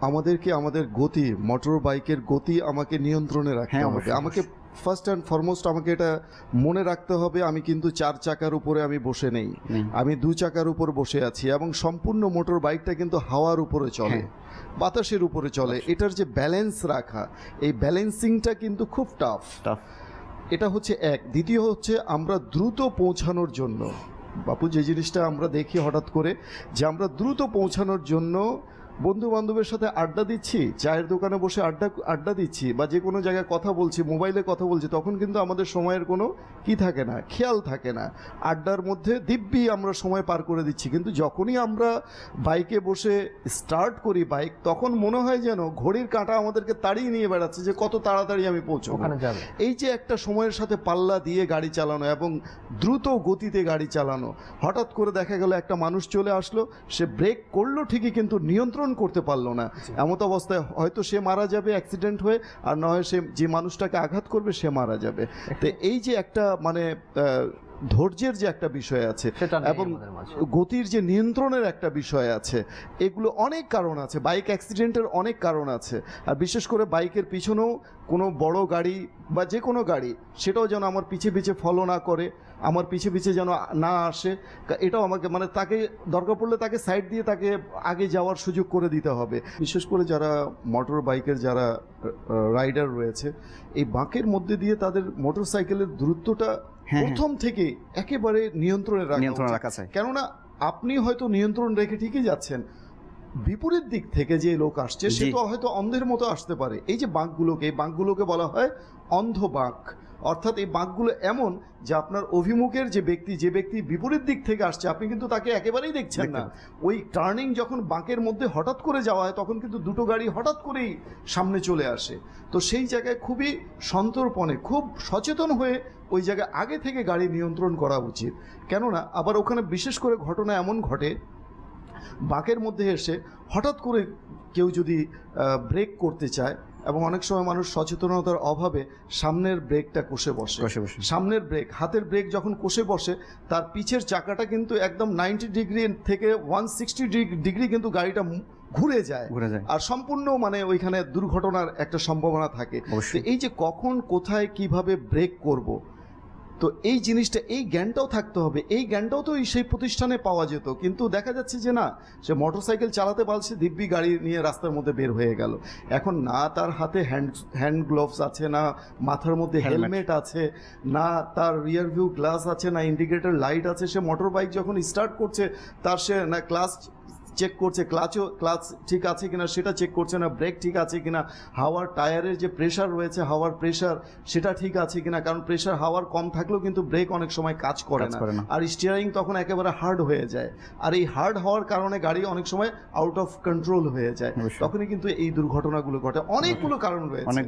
আমাদেরকে আমাদের গতি, মোটর বাইকের গতি আমাকে নিয়ন্ত্রণে রাখতে হবে। আমাকে ফার্স্ট অ্যান্ড ফরমোস্ট আমাকে এটা মনে রাখতে হবে, আমি কিন্তু 4 চাকার উপরে আমি বসে নেই, আমি 2 চাকার উপর বসে আছি এবং সম্পূর্ণ মোটর বাইকটা কিন্তু হাওয়ার উপরে চলে, বাতাসের উপরে চলে। এটার যে ব্যালেন্স রাখা, এই ব্যালেন্সিংটা কিন্তু খুব টাফ। এটা হচ্ছে এক। দ্বিতীয় হচ্ছে আমরা দ্রুত পৌঁছানোর জন্য, বাপু যে জিনিসটা আমরা দেখি হঠাৎ করে, যে আমরা দ্রুত পৌঁছানোর জন্য বন্ধু বান্ধবের সাথে আড্ডা দিচ্ছি, চায়ের দোকানে বসে আড্ডা দিচ্ছি, বা যে কোনো জায়গায় কথা বলছি, মোবাইলে কথা বলছি, তখন কিন্তু আমাদের সময়ের কোনো কি থাকে না, খেয়াল থাকে না। আড্ডার মধ্যে দিব্যি আমরা সময় পার করে দিচ্ছি। কিন্তু যখনই আমরা বাইকে বসে স্টার্ট করি বাইক, তখন মনে হয় যেন ঘড়ির কাঁটা আমাদেরকে তাড়িয়ে নিয়ে বেড়াচ্ছে যে কত তাড়াতাড়ি আমি পৌঁছবো। এই যে একটা সময়ের সাথে পাল্লা দিয়ে গাড়ি চালানো এবং দ্রুত গতিতে গাড়ি চালানো, হঠাৎ করে দেখা গেল একটা মানুষ চলে আসলো, সে ব্রেক করলো ঠিকই কিন্তু নিয়ন্ত্রণ করতে পারলো না। এমত অবস্থায় হয়তো সে মারা যাবে অ্যাক্সিডেন্ট হয়ে, আর নয় সে যে মানুষটাকে আঘাত করবে সে মারা যাবে। তো এই যে একটা মানে ধৈর্যের যে একটা বিষয় আছে এবং গতির যে নিয়ন্ত্রণের একটা বিষয় আছে, এগুলো অনেক কারণ আছে। বাইক অ্যাক্সিডেন্টের অনেক কারণ আছে। আর বিশেষ করে বাইকের পিছনেও কোনো বড় গাড়ি বা যে কোনো গাড়ি, সেটাও যেন আমার পিছে পিছে ফলো না করে, আমার পিছে পিছে যেন না আসে, এটাও আমাকে মানে তাকে দরকার পড়লে তাকে সাইড দিয়ে তাকে আগে যাওয়ার সুযোগ করে দিতে হবে। বিশেষ করে যারা মোটর বাইকের যারা রাইডার রয়েছে, এই বাঁকের মধ্যে দিয়ে তাদের মোটর সাইকেলের দূরত্বটা প্রথম থেকে একেবারে নিয়ন্ত্রণে রাখা চাই। কেননা আপনি হয়তো নিয়ন্ত্রণ রেখে ঠিকই যাচ্ছেন, বিপরীত দিক থেকে যে লোক আসছে সে তো হয়তো অন্ধের মতো আসতে পারে। এই যে বাঁকগুলোকে, এই বাঁকগুলোকে বলা হয় অন্ধ বাঁক। অর্থাৎ এই বাঁকগুলো এমন যে আপনার অভিমুখের যে ব্যক্তি বিপরীত দিক থেকে আসছে, আপনি কিন্তু তাকে একেবারেই দেখছেন না। ওই টার্নিং যখন বাঁকের মধ্যে হঠাৎ করে যাওয়া হয়, তখন কিন্তু দুটো গাড়ি হঠাৎ করেই সামনে চলে আসে। তো সেই জায়গায় খুবই সন্তর্পণে, খুব সচেতন হয়ে ওই জায়গায় আগে থেকে গাড়ি নিয়ন্ত্রণ করা উচিত। কেননা আবার ওখানে বিশেষ করে ঘটনা এমন ঘটে, বাঁকের মধ্যে এসে হঠাৎ করে কেউ যদি ব্রেক করতে চায়, এবং অনেক সময় মানুষ সচেতনতার অভাবে সামনের ব্রেকটা কষে বসে। সামনের ব্রেক, হাতের ব্রেক যখন কষে বসে, তার পিছের চাকাটা কিন্তু একদম 90 ডিগ্রি থেকে 160 ডিগ্রি কিন্তু গাড়িটা ঘুরে যায়, আর সম্পূর্ণ মানে ওইখানে দুর্ঘটনার একটা সম্ভাবনা থাকে। এই যে কখন কোথায় কিভাবে ব্রেক করব, তো এই জিনিসটা, এই জ্ঞানটাও থাকতে হবে। এই জ্ঞানটাও তো সেই প্রতিষ্ঠানে পাওয়া যেত, কিন্তু দেখা যাচ্ছে যে না, সে মোটরসাইকেল চালাতে পারছে, দিব্যি গাড়ি নিয়ে রাস্তার মধ্যে বের হয়ে গেল। এখন না তার হাতে হ্যান্ড গ্লোভস আছে, না মাথার মধ্যে হেলমেট আছে, না তার রিয়ার ভিউ গ্লাস আছে, না ইন্ডিকেটর লাইট আছে। সে মোটর বাইক যখন স্টার্ট করছে, তার সে না ক্লাচ চেক করছে, ক্লাচ ঠিক আছে কিনা সেটা চেক করছে না, ব্রেক ঠিক আছে কিনা, হাওয়ার টায়ারের যে প্রেশার রয়েছে, হাওয়ার প্রেশার সেটা ঠিক আছে কিনা। কারণ প্রেশার হাওয়ার কম থাকলেও কিন্তু ব্রেক অনেক সময় কাজ করে না, আর স্টিয়ারিং তখন একেবারে হার্ড হয়ে যায়। আর এই হার্ড হওয়ার কারণে গাড়ি অনেক সময় আউট অফ কন্ট্রোল হয়ে যায়, তখনই কিন্তু এই দুর্ঘটনাগুলো ঘটে। অনেকগুলো কারণ রয়েছে।